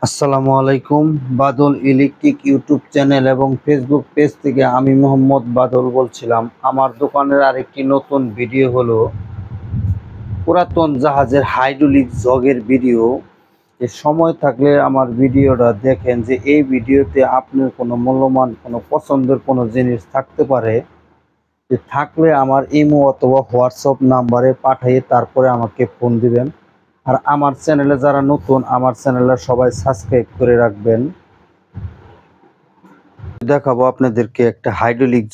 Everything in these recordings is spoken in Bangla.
আসসালামু আলাইকুম। বাদল ইলেকট্রিক ইউটিউব চ্যানেল এবং ফেসবুক পেজ থেকে আমি মোহাম্মদ বাদল বলছিলাম। আমার দোকানের আরেকটি নতুন ভিডিও হলো পুরাতন জাহাজের হাইড্রোলিক জগের ভিডিও। যে সময় থাকলে আমার ভিডিওটা দেখেন, যে এই ভিডিওতে আপনার কোনো মূল্যবান কোনো পছন্দের কোনো জিনিস থাকতে পারে, যে থাকলে আমার ইমো অথবা হোয়াটসঅ্যাপ নাম্বারে পাঠিয়ে তারপরে আমাকে ফোন দিবেন। আর আমার চ্যানেলে যারা নতুন, আমার চ্যানেলটা সবাই সাবস্ক্রাইব করে রাখবেন। দেখাবো আপনাদেরকে একটা হাইড্রোলিক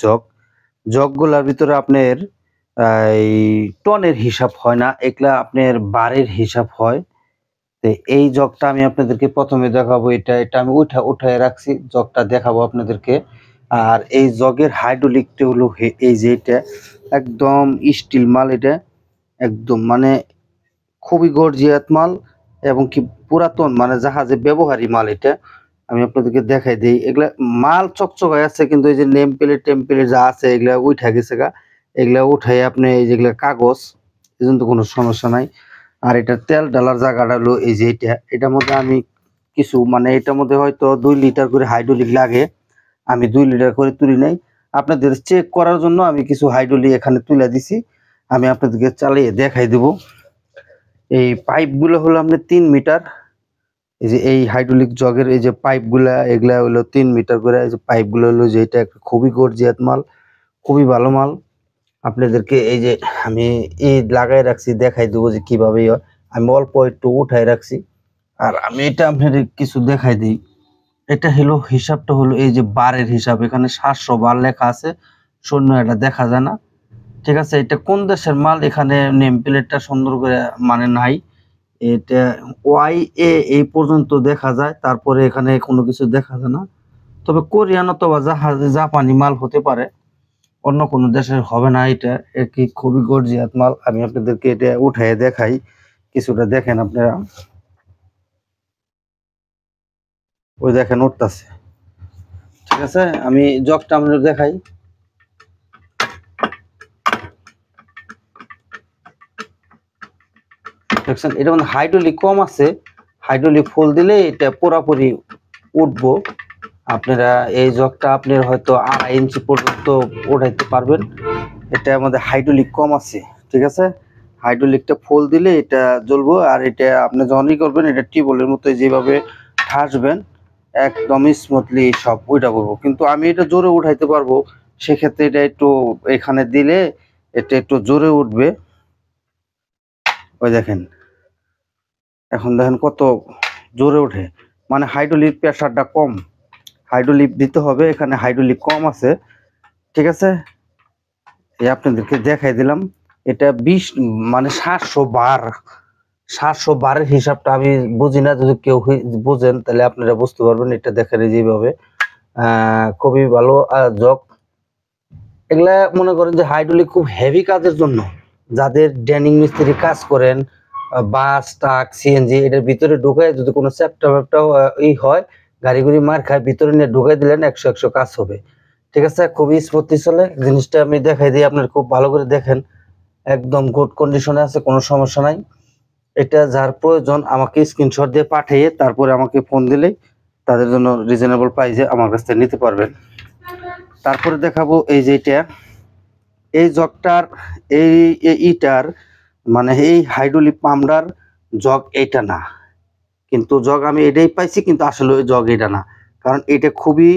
জগগুলার ভিতরে আপনার এই টনের হিসাব হয় না, এগুলা আপনার বারের হিসাব হয়। তো এই জগটা আমি আপনাদেরকে প্রথমে দেখাবো। এটা এটা আমি উঠায় রাখছি, জগটা দেখাবো আপনাদেরকে। আর এই জগের হাইড্রোলিকটা হলো এই যে এটা একদম স্টিল মাল। এটা একদম মানে খুবই গর্জিয়াত মাল এবং কি পুরাতন মানে জাহাজে ব্যবহারী মাল। এটা আমি আপনাদেরকে দেখাই দিই। এগুলা মাল চকচকায় আছে, কিন্তু এই যে নেম প্লেট টেম্পলেট যা আছে এগুলা উঠা গেছে গা। এগুলা উঠাই আপনি এই যেগুলা কাগজ, এই জন্য তো কোনো সমস্যা নাই। আর এটা তেল ডালার জায়গাটা হলো এই যে এটার মধ্যে আমি কিছু মানে এটার মধ্যে হয়তো 2 লিটার করে হাইড্রোলিক লাগে। আমি 2 লিটার করে তুলি নাই, আপনাদের চেক করার জন্য আমি কিছু হাইড্রোলিক এখানে তুলে দিছি। আমি আপনাদেরকে চালিয়ে দেখাই দেব। এই পাইপগুলো হলো আপনার 3 মিটার। এই যে এই হাইড্রোলিক জগের এই যে পাইপগুলা, এগুলা হলো 3 মিটার করে। এই যে পাইপগুলো হলো যে এটা একটা খুবই গর্জিয়াত মাল, খুবই ভালো মাল। আপনাদেরকে এই যে আমি এই লাগাই রাখছি, দেখাই দেবো যে কিভাবে হয়। আমি অল্প একটু উঠাই রাখছি। আর আমি এটা আপনাদের কিছু দেখাই দিই। এটা হলো হিসাবটা হলো এই যে বারের হিসাব, এখানে 700 বার লেখা আছে, শূন্য এটা দেখা যায় না। ঠিক আছে, এটা কোন দেশের মাল এখানে নেম প্লেটটা সুন্দর করে মানে নাই। এটা ওয়াই এ এই পর্যন্ত দেখা যায়, তারপরে এখানে কোনো কিছু দেখা যায় না। তবে কোরিয়ান অথবা জাপানি মাল হতে পারে, অন্য কোনো দেশের হবে না। এটা কি খুবই গর্জিয়াত মাল। আমি আপনাদেরকে এটা উঠাই দেখাই, কিছুটা দেখেন আপনারা। ওই দেখেন উঠতেছে। ঠিক আছে, আমি জগটা আপনাদের দেখাই। দেখছেন, এটা মানে হাইড্রোলিক কম আছে। হাইড্রোলিক ফুল দিলে এটা পুরাপুরি উঠবো। আপনারা এই জগটা আপনার হয়তো 2.5 ইঞ্চি পর্যন্ত উঠাইতে পারবেন। এটা আমাদের হাইড্রোলিক কম আছে। ঠিক আছে, হাইড্রোলিকটা ফুল দিলে এটা জ্বলবো। আর এটা আপনি যখনই করবেন, এটা টিউবওয়েলের মতো যেভাবে ঠাসবেন একদম স্মুথলি সব উঠা পড়বো। কিন্তু আমি এটা জোরে উঠাইতে পারবো, সেক্ষেত্রে এটা একটু এখানে দিলে এটা একটু জোরে উঠবে। ওই দেখেন, এখন দেখেন কত জোরে ওঠে, মানে হাইড্রোলিক প্রেসারটা কম। হাইড্রোলিক দিতে হবে, এখানে হাইড্রোলিক কম আছে। ঠিক আছে, এই আপনাদেরকে দেখাই দিলাম। এটা 20 মানে 700 বার। 700 বারের হিসাবটা আমি বুঝি না, যদি কেউ বুঝেন তাহলে আপনারা বুঝতে পারবেন। এটা দেখেন যেভাবে খুবই ভালো জগ। এগুলা মনে করেন যে হাইড্রোলিক খুব হেভি কাজের জন্য, যাদের ড্যানিং মিস্ত্রি কাজ করেন, বাস ট্রাক সিএনজি এটার ভিতরে ঢুকায় যদি কোনো চ্যাপ্টা হয়, গাড়ি গুড়ি মার খায়, ভিতরে নিয়ে ঢুকাই দিলেন 100 কাজ হবে। ঠিক আছে, খুবই স্মুথলি চলে। জিনিসটা আমি দেখাই দিই, আপনার খুব ভালো করে দেখেন। একদম গুড কন্ডিশনে আছে, কোনো সমস্যা নাই। এটা যার প্রয়োজন আমাকে স্ক্রিনশট দিয়ে পাঠিয়ে তারপরে আমাকে ফোন দিলেই তাদের জন্য রিজনেবল প্রাইসে আমার কাছ থেকে নিতে পারবেন। তারপরে দেখাবো এই যে এটা, এই জগটার এই ইটার মানে এই হাইড্রোলিক পাম্পটার জগ এটা না, কিন্তু জগ আমি এটাই পাইছি, কিন্তু আসলে ওই জগ এটা না। কারণ এটা খুবই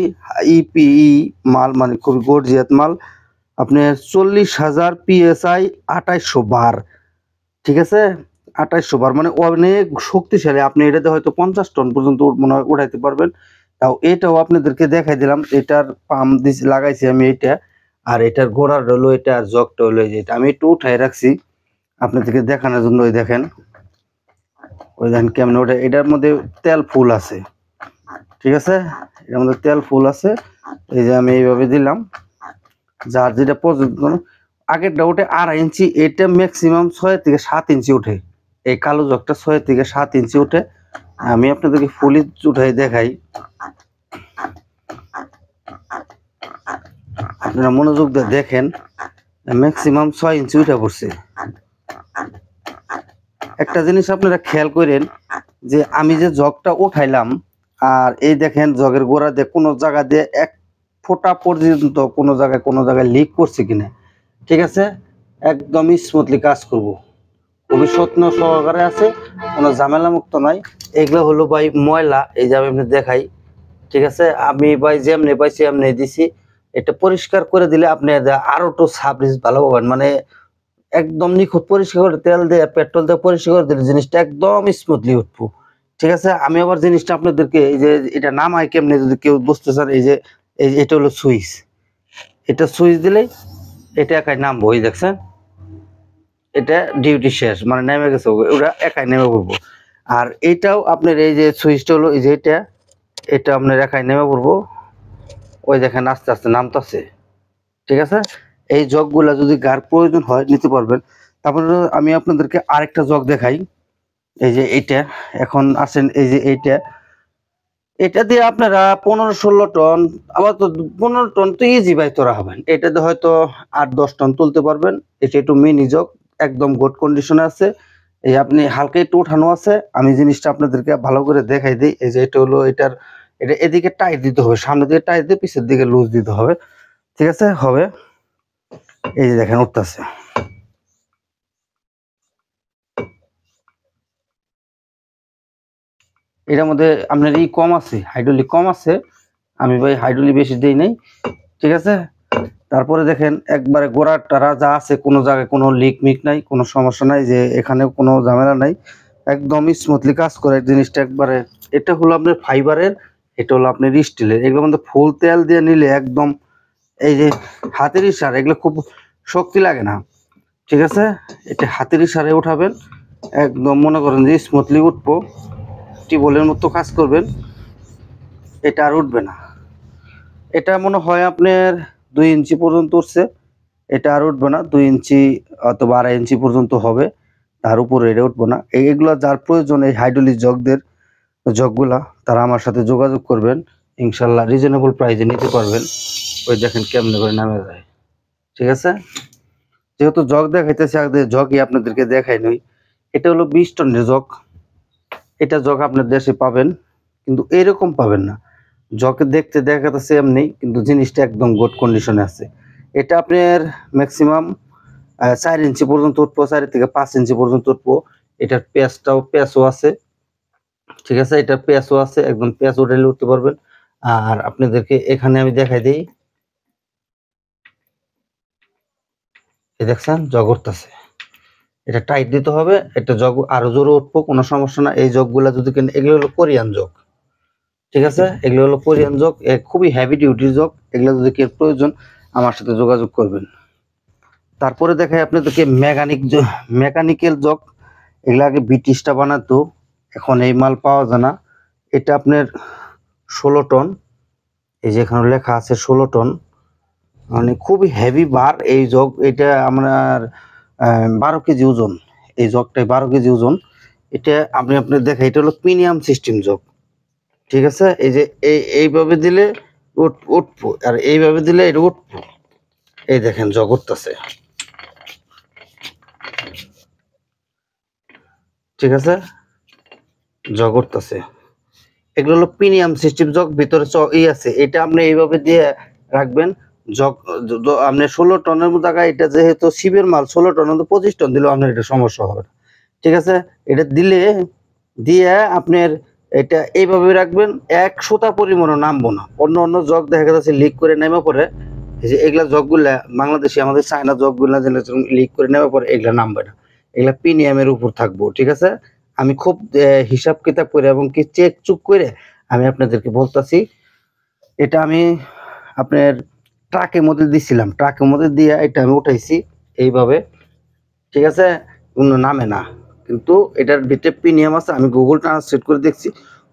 ইপিই মাল, মানে খুবই গর্জিয়াত মাল। আপনার 40,000 PSI 2800 বার। ঠিক আছে, 2800 বার মানে অনেক শক্তিশালী। আপনি এটাতে হয়তো 50 টন পর্যন্ত মনে হয় উঠাইতে পারবেন। তাও এটাও আপনাদেরকে দেখাই দিলাম। এটার পাম্প লাগাইছি আমি এটা, আর এটার গোড়ার হলো এটা, আর জগটা হলো এই যে এটা। আমি একটু উঠাই রাখছি আপনাদেরকে দেখানোর জন্য। ওই দেখেন, ওই দেখেন কেমন ওটা। এটার মধ্যে তেল ফুল আছে। ঠিক আছে, এটার মধ্যে তেল ফুল আছে। এই যে আমি এইভাবে দিলাম, যার যেটা পর্যন্ত। আগেরটা ওঠে 2.5 ইঞ্চি, এটা ম্যাক্সিমাম 6 থেকে 7 ইঞ্চি ওঠে। এই কালো জগটা 6 থেকে 7 ইঞ্চি ওঠে। আমি আপনাদেরকে ফুলি উঠাই দেখাই, আপনারা মনোযোগ দিয়ে দেখেন। ম্যাক্সিমাম 6 ইঞ্চি উঠে পড়ছে। একটা জিনিস আপনারা খেয়াল করেন, যে আমি যে জগটা উঠাইলাম, আর এই দেখেন জগের গোড়া দিয়ে কোনো জায়গা দিয়ে এক ফোঁটা পর্যন্ত কোনো জায়গায় লিক করছে কিনা। ঠিক আছে, একদম স্মুথলি কাজ করব, খুবই যত্ন সহকারে আছে, কোনো ঝামেলা মুক্ত নয়। এগুলো হলো ভাই ময়লা, এই যে আমি আপনাদের দেখাই। ঠিক আছে, আমি ভাই যেমনি পাইছি এমনি দিছি। এটা পরিষ্কার করে দিলে আপনি আরো একটু সার্ভিস ভালো পাবেন, মানে একদম নিখুঁত পরিষ্কার করে তেল দিয়ে পেট্রোল দিয়ে পরিষ্কার করে দিলে জিনিসটা একদম স্মুথলি উঠবো। ঠিক আছে, আমি আবার জিনিসটা আপনাদেরকে এই যে এটা নামাই কেমনে যদি কেউ বুঝতে চান, এই যে এটা হলো সুইচ, এটা সুইচ দিলেই এটা একাই নামবো। এই দেখছেন, এটা ডিউটি শেষ, মানে নেমে গেছে, ওটা একাই নেমে পড়বো। আর এইটাও আপনার এই যে সুইচটা হলো এই যে এটা আপনার একাই নেমে পড়বো। ওই দেখেন আস্তে আস্তে নামতেছে। ঠিক আছে, এই জগগুলা যদি গার প্রয়োজন হয় নিতে পারবেন। তারপরে আমি আপনাদেরকে আরেকটা জগ দেখাই, এই যে এইটা। এখন আসেন, এই যে এটা দিয়ে আপনারা 15-16 টন, আবার তো 15 টন তো ইজি বাই তোরা হবেন, এটাতে হয়তো 8-10 টন তুলতে পারবেন। এটা একটু মিনি জগ, একদম গুড কন্ডিশনে আছে। এই আপনি হালকা একটু উঠানো আছে, আমি জিনিসটা আপনাদেরকে ভালো করে দেখাই দিই। এই যে এটা হলো এটা এদিকে টাইট দিতে হবে, সামনের দিকে টাইট দিয়ে পিছের দিকে লুজ দিতে হবে। ঠিক আছে, হবে। এই যে দেখেন উঠতেছে। এটার মধ্যে আপনার কম আছে, হাইড্রোলিক কম আছে, আমি ভাই হাইড্রোলিক বেশি দেই নাই। ঠিক আছে, তারপরে দেখেন একবারে গোড়ার টারা যা আছে, কোনো জায়গায় কোনো লিক মিক নাই, কোনো সমস্যা নাই, যে এখানে কোনো ঝামেলা নাই, একদম স্মুথলি কাজ করে জিনিসটা একবারে। এটা হলো আপনার ফাইবারের, এটা হলো আপনার স্টিলের। এগুলোর মধ্যে ফুল তেল দিয়ে নিলে একদম এই যে হাতের ইশারা, এগুলো খুব শক্তি লাগে না। ঠিক আছে, এটা হাতের ইশারে উঠাবেন, একদম মনে করেন যে স্মুথলি উঠবো, টিউবওয়েলের মতো কাজ করবেন, এটা আর উঠবে না। এটা মনে হয় আপনার 2 ইঞ্চি পর্যন্ত উঠছে, এটা আর উঠবে না। 2 ইঞ্চি অথবা 2.5 ইঞ্চি পর্যন্ত হবে, তার উপরে এটা উঠবো না। এইগুলো যার প্রয়োজন এই হাইড্রোলিক জগগুলা, তারা আমার সাথে যোগাযোগ করবেন, ইনশাল্লাহ রিজনেবল প্রাইসে নিতে পারবেন। ওই দেখেন কেমনে করে নামে যায়। ঠিক আছে, যেহেতু জগ দেখাইতেছে, আগে জগই আপনাদেরকে দেখাই নই। এটা হলো 20 টনের জগ। এটা জগ আপনার দেশে পাবেন, কিন্তু এরকম পাবেন না। জগে দেখতে দেখাতেছে এমনি, কিন্তু জিনিসটা একদম গুড কন্ডিশনে আছে। এটা আপনার ম্যাক্সিমাম 4 ইঞ্চি পর্যন্ত উঠবো, 4 থেকে 5 ইঞ্চি পর্যন্ত উঠবো। এটার পেঁচও আছে। ঠিক আছে, এটা পেঁচও আছে, একদম পেঁচ উঠাইলে উঠতে পারবেন। আর আপনাদেরকে এখানে আমি দেখাই দিই, এই দেখছেন জগ উঠতেছে, এটা টাইট দিতে হবে, এটা জগ আরো জোরে উঠবো, কোনো সমস্যা না। এই জগগুলা যদি কেন, এগুলো হলো কোরিয়ান জগ। ঠিক আছে, এগুলো হলো কোরিয়ান জগ, খুবই হেভি ডিউটি জগ। এগুলো যদি কেউ প্রয়োজন আমার সাথে যোগাযোগ করবেন। তারপরে দেখাই আপনাদেরকে মেকানিক্যাল জগ। এগুলো আগে ব্রিটিশটা বানাতো, এখন এই মাল পাওয়া যায় না। এটা আপনার 16 টন, এই যে এখানে লেখা আছে 16 টন, মানে খুবই হেভি বার এই জগ। এটা আপনার 12 কেজি ওজন, এই জগটাই 12 কেজি ওজন। এটা আমি আপনার দেখাই, এটা হলো প্রিমিয়াম সিস্টেম জগ। ঠিক আছে, এই যে এইভাবে দিলে উঠবো, আর এইভাবে দিলে এটা উঠবো। এই দেখেন জগ উঠতেছে। ঠিক আছে, জগ উঠতেছে। এগুলো হলো প্রিমিয়াম সিস্টেম জগ, ভিতরে আছে। এটা আপনি এইভাবে দিয়ে রাখবেন। জগ আপনি 16 টনের জায়গায়, এটা যেহেতু শিবের মাল, 16 টন 25 টন দিলেও আপনার এটা সমস্যা হবে না। ঠিক আছে, এটা দিয়ে আপনার এটা এইভাবে রাখবেন, 1 সুতা পরিমাণও নামবো না। অন্য জগ দেখা যাচ্ছে লিক করে নেমে পড়ে, এই যে এগুলা জগগুলা বাংলাদেশে, আমাদের চায়না জগগুলা লিক করে নেমে পড়ে, এগুলা নামবে না, এগুলা প্রিমিয়ামের উপর থাকবো। ঠিক আছে, আমি খুব হিসাব কিতাব করে এবং কি চেক চুক করে আমি আপনাদেরকে বলতেছি। এটা আমি আপনার ট্রাকের মধ্যে দিছিলাম, ট্রাকের মধ্যে দিয়ে এটা আমি উঠাইছি এইভাবে। ঠিক আছে, কোনো নামে না, কিন্তু এটার ভিতরে প্রিমিয়াম আছে। আমি গুগল ট্রান্সলেট করে দেখছি,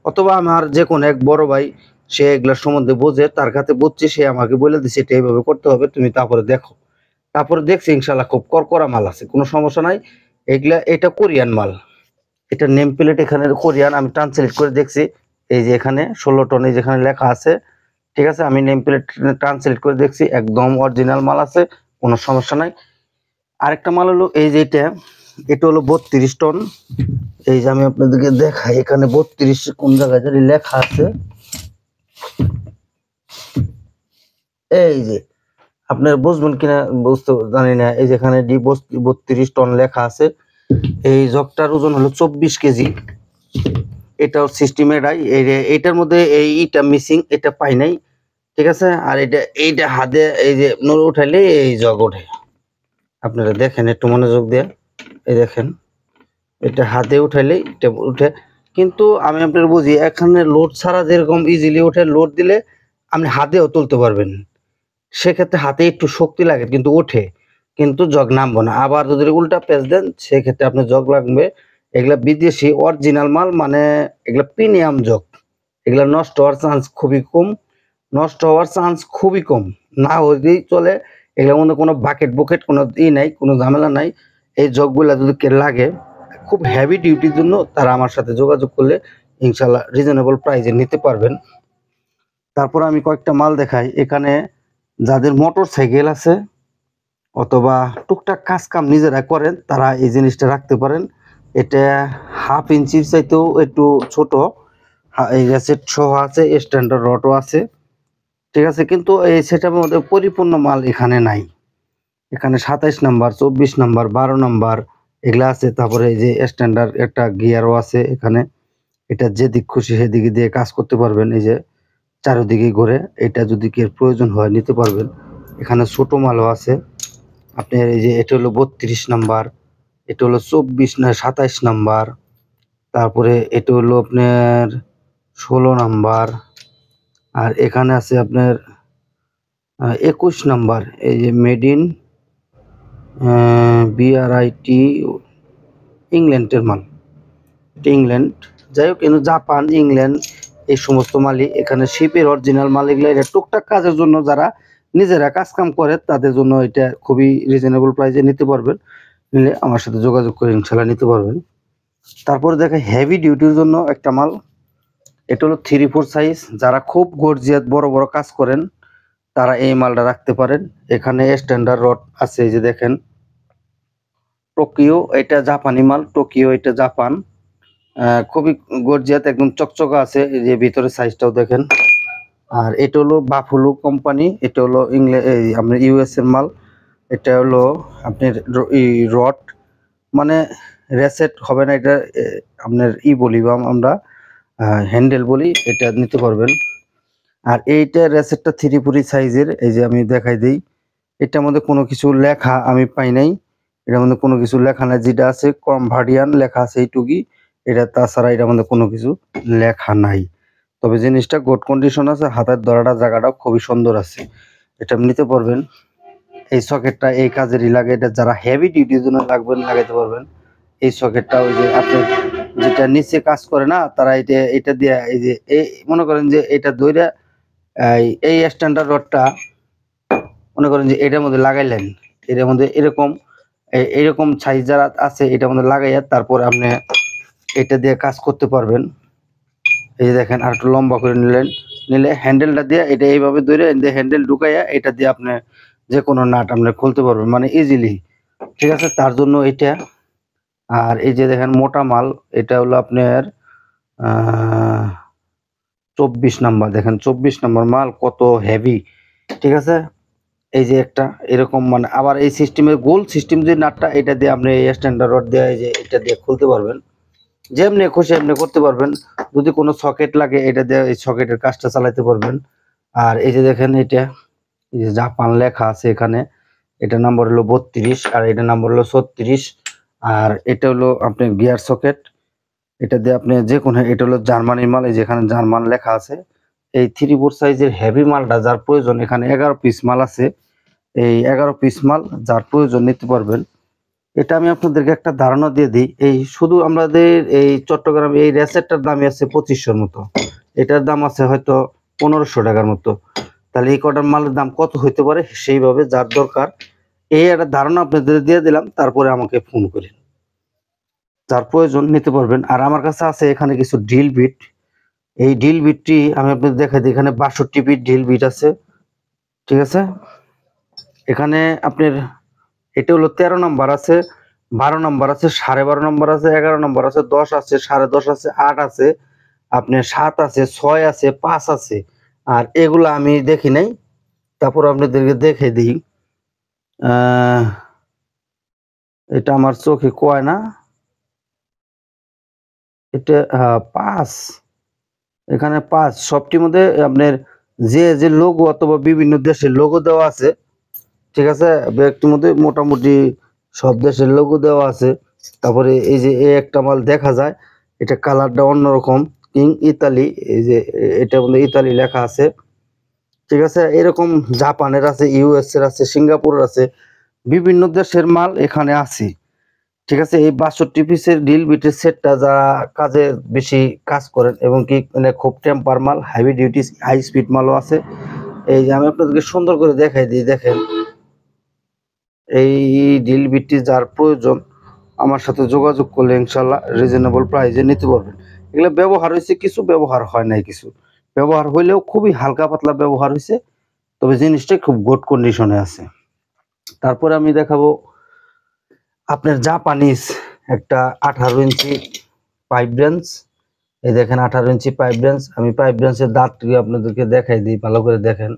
অথবা আমার যে কোনো এক বড় ভাই, সে এগুলোর সম্বন্ধে বোঝে, তার কাছে বুঝছি, সে আমাকে বলে দিচ্ছে এটা এইভাবে করতে হবে, তুমি তারপরে দেখো। তারপরে দেখছি ইনশাল্লাহ খুব করকরা মাল আছে, কোনো সমস্যা নাই। এটা কোরিয়ান মাল, এটা নেম প্লেট এখানে কোরিয়ান, আমি ট্রান্সলেট করে দেখছি। এই যে এখানে 16 টন, এই যেখানে লেখা আছে। ঠিক আছে, আমি নেম প্লেট ট্রান্সলেট করে দেখছি, একদম অরিজিনাল মাল আছে, কোনো সমস্যা নাই। আরেকটা মাল হলো এই যে এটা হলো 32 টন। এই যে আমি আপনাদেরকে দেখাই, এখানে 32 কোন জায়গায় জানি লেখা আছে, এই যে আপনার বুঝবেন কিনা বুঝতে জানি না, এই যেখানে ডি 32 টন লেখা আছে। এই জগটার ওজন হলো 24 কেজি। এটাও সিস্টেমের এইটার মধ্যে এইটা মিসিং, এটা পাই নাই, ঠিক আছে। আর এইটা হাতে এই যে নড়ে উঠাইলে এই জগ ওঠে, আপনারা দেখেন একটু মনোযোগ দিয়ে, এই দেখেন এটা হাতে উঠাইলে এটা উঠে। কিন্তু আমি আপনার বুঝি, এখানে লোড ছাড়া যেরকম ইজিলি ওঠে, লোড দিলে আপনি হাতেও তুলতে পারবেন, সেক্ষেত্রে হাতে একটু শক্তি লাগে কিন্তু ওঠে, কিন্তু জগ নামবো না। আবার যদি উল্টা পেঁচ দেন সেক্ষেত্রে আপনার জগ লাগবে। এগুলা বিদেশি অরিজিনাল মাল, মানে এগুলা প্রিমিয়াম জগ, এগুলা নষ্ট হওয়ার চান্স খুবই কম, না হলেই চলে। এগুলোর মধ্যে কোনো বাকেট বুকেট কোনো নাই, কোনো ঝামেলা নাই। এই জগগুলা যদি কে লাগে খুব হেভি ডিউটির জন্য, তারা আমার সাথে যোগাযোগ করলে ইনশাল্লাহ রিজনেবল প্রাইসে নিতে পারবেন। তারপর আমি কয়েকটা মাল দেখাই। এখানে যাদের মোটর সাইকেল আছে অথবা টুকটাক কাজ কাম নিজেরা করেন, তারা এই জিনিসটা রাখতে পারেন। এটা 1/2 ইঞ্চির চাইতেও একটু ছোট, এই সেট সহ আছে, স্ট্যান্ডার্ড রডও আছে, ঠিক আছে। কিন্তু এই সেটার মধ্যে পরিপূর্ণ মাল এখানে নাই। এখানে 27 নাম্বার, 24 নাম্বার, 12 নাম্বার এগুলা আছে। তারপরে এই যে স্ট্যান্ডার্ড একটা গিয়ারও আছে এখানে, এটা যেদিক খুশি সেদিকে দিয়ে কাজ করতে পারবেন। এই যে চারিদিকে ঘুরে, এটা যদি কি প্রয়োজন হয় নিতে পারবেন। এখানে ছোট মালও আছে আপনার, এই যে এটা হলো 32 নাম্বার, এটা হলো 27 নাম্বার, তারপরে এটা হলো আপনার 16 নাম্বার, আর এখানে আছে আপনার 21 নাম্বার। এই যে মেড ইন BRIT, ইংল্যান্ডের মাল, ইংল্যান্ড, যাই হোক কিন্তু জাপান, ইংল্যান্ড এই সমস্ত মালই এখানে শিপের অরিজিনাল মাল। এগুলো এটা টুকটাক কাজের জন্য যারা নিজেরা কাজ কাম করে তাদের জন্য এটা খুবই রিজনেবল প্রাইসে নিতে পারবেন। নিলে আমার সাথে যোগাযোগ করে ইনশাল্লাহ নিতে পারবেন। তারপরে দেখে হেভি ডিউটির জন্য একটা মাল, এটা হলো 3/4 সাইজ। যারা খুব গর্জিয়াত বড় বড় কাজ করেন তারা এই মালটা রাখতে পারেন। এখানে স্ট্যান্ডার্ড রড আছে, এই যে দেখেন টোকিও, এটা জাপানি মাল, টোকিও এটা জাপান, খুবই গর্জিয়াত, একদম চকচকা আছে। এই যে ভিতরে সাইজটাও দেখেন। আর এটা হলো বাফুলো কোম্পানি, এটা হলো আপনার US এর মাল। এটা হলো আপনার রড, মানে রেসেট হবে না, এটা আপনার বলি বা আমরা হ্যান্ডেল বলি, এটা নিতে পারবেন। আর এইটা রেসেটটা 3/4 সাইজের। এই যে আমি দেখাই দিই, এটার মধ্যে কোনো কিছু লেখা আমি পাই নাই, এটার মধ্যে কোনো কিছু লেখা নাই, যেটা আছে কনভার্ডিয়ান লেখা আছে এইটুকুই, এটা তাছাড়া এটার মধ্যে কোনো কিছু লেখা নাই। তবে জিনিসটা গুড কন্ডিশন আছে, হাতের ধরাটা জায়গাটাও খুবই সুন্দর আছে, এটা নিতে পারবেন। এই সকেটটা এই কাজেরই লাগে, এটা যারা হেভি ডিউটির জন্য লাগবেন লাগাইতে পারবেন। এই সকেটটা ওই যে আপনি যেটা নিচে কাজ করে না, তারা এটা দিয়ে এই যে এই মনে করেন যে এটা ধইরা এই স্ট্যান্ডার্ড রডটা মনে করেন যে এটার মধ্যে লাগাইলেন, এটার মধ্যে এরকম সাইজ যারা আছে এটার মধ্যে লাগাইয়া তারপর আপনি এটা দিয়ে কাজ করতে পারবেন। এই যে দেখেন, আর একটু লম্বা করে নিলে হ্যান্ডেলটা দিয়ে এটা এইভাবে ধরে হ্যান্ডেল ঢুকাইয়া এটা দিয়ে আপনি যে কোনো নাট আপনি খুলতে পারবেন, মানে ইজিলি, ঠিক আছে। তার জন্য এটা। আর এই যে দেখেন মোটা মাল, এটা হলো আপনার 24 নাম্বার, দেখেন 24 নাম্বার মাল কত হেভি, ঠিক আছে। এই যে একটা এরকম, মানে আবার এই সিস্টেমের গোল সিস্টেম যে নাটটা, এটা দিয়ে আপনি এই স্ট্যান্ডার্ড রড দিয়ে এই যে এটা দিয়ে খুলতে পারবেন, যেমনি খুশি এমনি করতে পারবেন। যদি কোনো সকেট লাগে এটা দিয়ে এই সকেটের কাজটা চালাতে পারবেন। আর এই যে দেখেন, এটা এই যে জাপান লেখা আছে এখানে, এটা নাম্বার হলো 32 আর এটা নাম্বার হলো 36। আর এটা হলো আপনার গিয়ার সকেট, এটা দিয়ে আপনি যে কোনো, এটা হলো জার্মানির মাল, এই যেখানে জার্মান লেখা আছে। এই 3/4 সাইজের হেভি মালটা যার প্রয়োজন, এখানে 11 পিস মাল আছে, এই 11 পিস মাল যার প্রয়োজন নিতে পারবেন। এটা আমি আপনাদেরকে একটা ধারণা দিয়ে দিই, এই শুধু আমাদের এই চট্টগ্রাম এই রেসেটটার দামই আছে 2500-র মতো, এটার দাম আছে হয়তো 1500 টাকার মতো। তাহলে এই কটার মালের দাম কত হইতে পারে, সেইভাবে যার দরকার এই একটা ধারণা আপনাদের দিয়ে দিলাম। তারপরে আমাকে ফোন করেন, যার প্রয়োজন নিতে পারবেন। আর আমার কাছে আছে এখানে কিছু ড্রিল বিট, এই ড্রিল বিটটি আমি আপনাদের দেখাই দিই। এখানে 62 বিট ড্রিল বিট আছে, ঠিক আছে। এখানে আপনার এটা হলো 13 নাম্বার আছে, 12 নম্বর আছে, 12.5 নম্বর আছে, 11 নম্বর আছে, 10 আছে, 10.5 আছে, 8 আছে, আপনার 7 আছে, 6 আছে, 5 আছে। আর এগুলো আমি দেখি নাই, তারপর আপনাদেরকে দেখে দিই। এটা আমার চোখে কয় না, এটা 5, এখানে 5 সবটির মধ্যে আপনার যে যে লোগো অথবা বিভিন্ন দেশের লোগো দেওয়া আছে, ঠিক আছে, ব্যাগটির মধ্যে মোটামুটি সব দেশের লোগো দেওয়া আছে। তারপরে এই যে এই একটা মাল দেখা যায়, এটা কালারটা অন্যরকম, কিং ইতালি, এই যে এটা মধ্যে ইতালি লেখা আছে, ঠিক আছে। এরকম জাপানের আছে, ইউএস এর আছে, সিঙ্গাপুরের আছে, বিভিন্ন দেশের মাল এখানে আছে, ঠিক আছে। এই 62 পিসের ড্রিল বিটের সেটটা যারা কাজে বেশি কাজ করেন এবং কি মানে খুব টেম্পার মাল, হাইভি ডিউটি হাই স্পিড মালও আছে। এই যে আমি আপনাদেরকে সুন্দর করে দেখাই দিই, দেখেন এই ড্রিল বিটটি যার প্রয়োজন আমার সাথে যোগাযোগ করলে ইনশাল্লাহ রিজনেবল প্রাইসে নিতে পারবেন। এগুলো ব্যবহার হয়েছে কিছু, ব্যবহার হয় নাই কিছু, ব্যবহার হইলেও খুবই হালকা পাতলা ব্যবহার হয়েছে, তবে জিনিসটা খুব গুড কন্ডিশনে আছে। তারপরে আমি দেখাবো আপনার জাপানিজ একটা 18 ইঞ্চি পাইপ ব্রেঞ্চ। এই দেখেন 18 ইঞ্চি পাইপ ব্রেঞ্চ। আমি পাইপ ব্রেঞ্চের দাঁতটি আপনাদেরকে দেখাই দিই, ভালো করে দেখেন,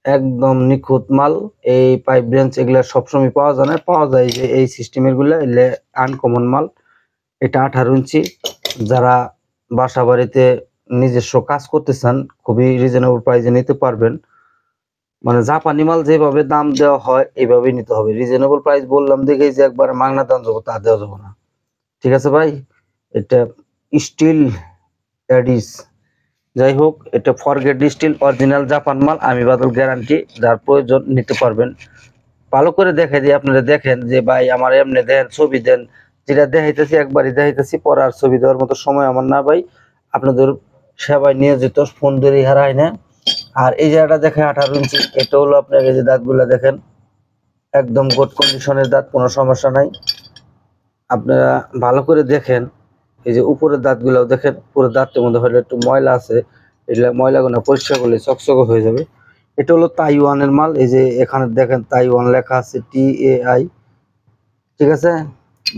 একদম নিখুঁত মাল। এই পাইপ ব্রেঞ্চ এগুলা সবসময় পাওয়া যায় না, পাওয়া যায় যে এই সিস্টেমের গুলা এলে আনকমন মাল। এটা 18 ইঞ্চি, যারা বাসা বাড়িতে নিজস্ব কাজ করতে চান খুবই রিজনেবল প্রাইসে নিতে পারবেন। মানে জাপানি মাল যেভাবে দাম দেওয়া হয় এইভাবেই নিতে হবে। রিজনেবল প্রাইস বললাম দেখেই যে একবার মাগনা দাম দেবো তা দেওয়া যাবে না, ঠিক আছে ভাই। এটা স্টিল এডিস, যাই হোক, এটা ফরগেট স্টিল অরিজিনাল জাপান মাল, আমি বাদল গ্যারান্টি, যার প্রয়োজন নিতে পারবেন। ভালো করে দেখে দিয়ে আপনারা দেখেন যে ভাই আমার এমনি দেন, ছবি দেন, যেটা দেখাইতেছি একবারই দেখাইতেছি, পরে আর ছবি দেওয়ার মতো সময় আমার না ভাই। আপনাদের সেবায় নিয়োজিত, ফোন ধরে হারায় না। আর এই জায়গাটা দেখেন 18 ইঞ্চি, এটা হলো আপনার এই যে দাঁতগুলা দেখেন, একদম গুড কন্ডিশনের দাঁত, কোনো সমস্যা নাই। আপনারা ভালো করে দেখেন, এই যে উপরের দাঁতগুলাও দেখেন, পুরো দাঁতের মধ্যে হয়তো একটু ময়লা আছে, এগুলা ময়লাগুলো পরিষ্কার করলে চকচকে হয়ে যাবে। এটা হলো তাইওয়ানের মাল, এই যে এখানে দেখেন তাইওয়ান লেখা আছে, TAI, ঠিক আছে,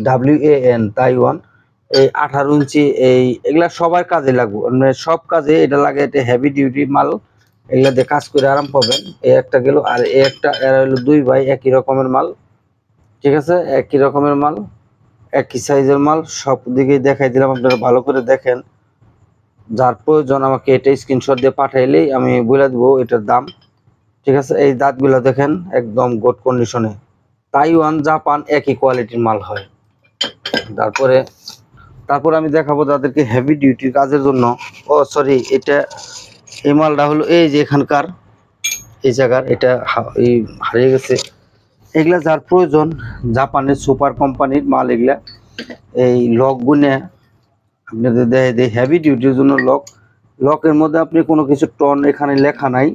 WAN, তাইওয়ান। এই 18 ইঞ্চি এগুলা সবার কাজে লাগবে, মানে সব কাজে এটা লাগে, এটা হেভি ডিউটি মাল, এগুলা দিয়ে কাজ করে আরাম পাবেন। এই একটা গেল, আর এই একটা, এরা হলো দুই ভাই একই রকমের মাল, ঠিক আছে, একই রকমের মাল, একই সাইজের মাল, সব দিকেই দেখাই দিলাম, আপনারা ভালো করে দেখেন। যার প্রয়োজন আমাকে এটা স্ক্রিনশট দিয়ে পাঠাইলেই আমি বলে দেবো এটার দাম, ঠিক আছে। এই দাঁতগুলো দেখেন একদম গুড কন্ডিশনে, তাইওয়ান জাপান একই কোয়ালিটির মাল হয়। তারপরে আমি দেখাবো যাদেরকে হেভি ডিউটির কাজের জন্য, ও সরি, এটা এই মালটা হলো এই যে এখানকার এই জায়গার, এটা এই হারিয়ে গেছে। এগুলা যার প্রয়োজন, জাপানের সুপার কোম্পানির মাল এগুলা। এই লক গুনে আপনাদের দেয় হেভি ডিউটির জন্য লক, লকের মধ্যে আপনি কোনো কিছু টন এখানে লেখা নাই,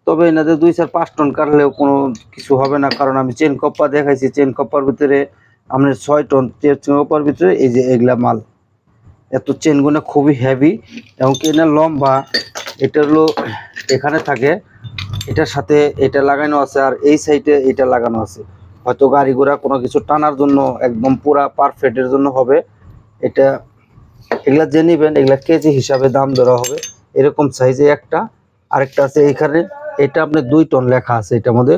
তবে এনাদের 2-4-5 টন কাটলেও কোনো কিছু হবে না, কারণ আমি চেন কপ্পা দেখাইছি, চেন কপ্পার ভিতরে আপনার 6 টন, চেন কপ্পার ভিতরে এই যে এগুলা মাল, এত চেনগুলো খুবই হেভি এবং কেনা লম্বা। এটা হলো এখানে থাকে, এটার সাথে এটা লাগানো আছে, আর এই সাইডে এটা লাগানো আছে, হয়তো গাড়ি ঘোড়া কোনো কিছু টানার জন্য একদম পুরা পারফেক্টের জন্য হবে এটা। এগুলা যে নিবেন এগুলা কেজি হিসাবে দাম ধরা হবে, এরকম সাইজে একটা। আরেকটা আছে এখানে, এটা আপনার 2 টন লেখা আছে এটার মধ্যে,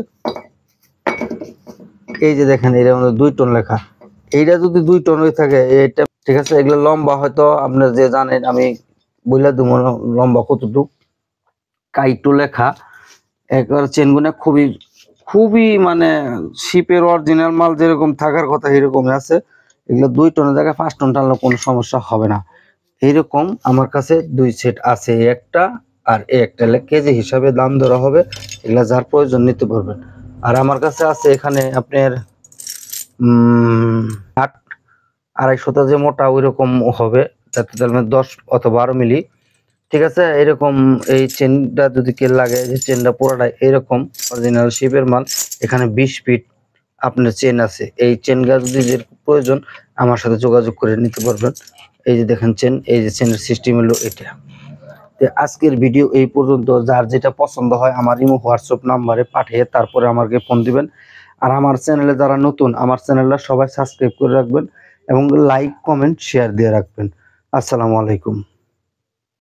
এই যে দেখেন এটার মধ্যে 2 টন লেখা। এইটা যদি 2 টন হয়ে থাকে এটা, ঠিক আছে। এগুলো লম্বা হয়তো আপনার যে জানেন, আমি বইলা দেবো লম্বা কতটুকু, কাইটু লেখা। একবার চেনগুনা খুবই খুবই মানে শিপের অরিজিনাল মাল যেরকম থাকার কথা এরকমই আছে। এগুলো 2 টনের জায়গায় 5 টন টানলে কোনো সমস্যা হবে না। এইরকম আমার কাছে 2 সেট আছে, একটা আর একটা কেজি হিসাবে দাম ধরা হবে, এগুলা যার প্রয়োজন নিতে পারবেন। আর আমার কাছে আছে এখানে আপনার 250 যে মোটা ওই রকম হবে, তাতে 10 অথবা 12 মিলি, ঠিক আছে। এরকম এই চেনটা যদি কে লাগে, যে চেনটা পুরোটা এরকম অরিজিনাল শিপের মাল, এখানে 20 ফিট আপনার চেন আছে। এই চেনটা যদি যে প্রয়োজন আমার সাথে যোগাযোগ করে নিতে পারবেন। এই যে দেখেন চেন, এই যে চেনের সিস্টেম হলো এটা। তো আজকের ভিডিও এই পর্যন্ত, যার যেটা পছন্দ হয় আমার ইমো হোয়াটসঅ্যাপ নাম্বারে পাঠিয়ে তারপরে আমাকে ফোন দিবেন। আর আমার চ্যানেলে যারা নতুন, আমার চ্যানেলটা সবাই সাবস্ক্রাইব করে রাখবেন এবং লাইক কমেন্ট শেয়ার দিয়ে রাখবেন। আসসালামু আলাইকুম।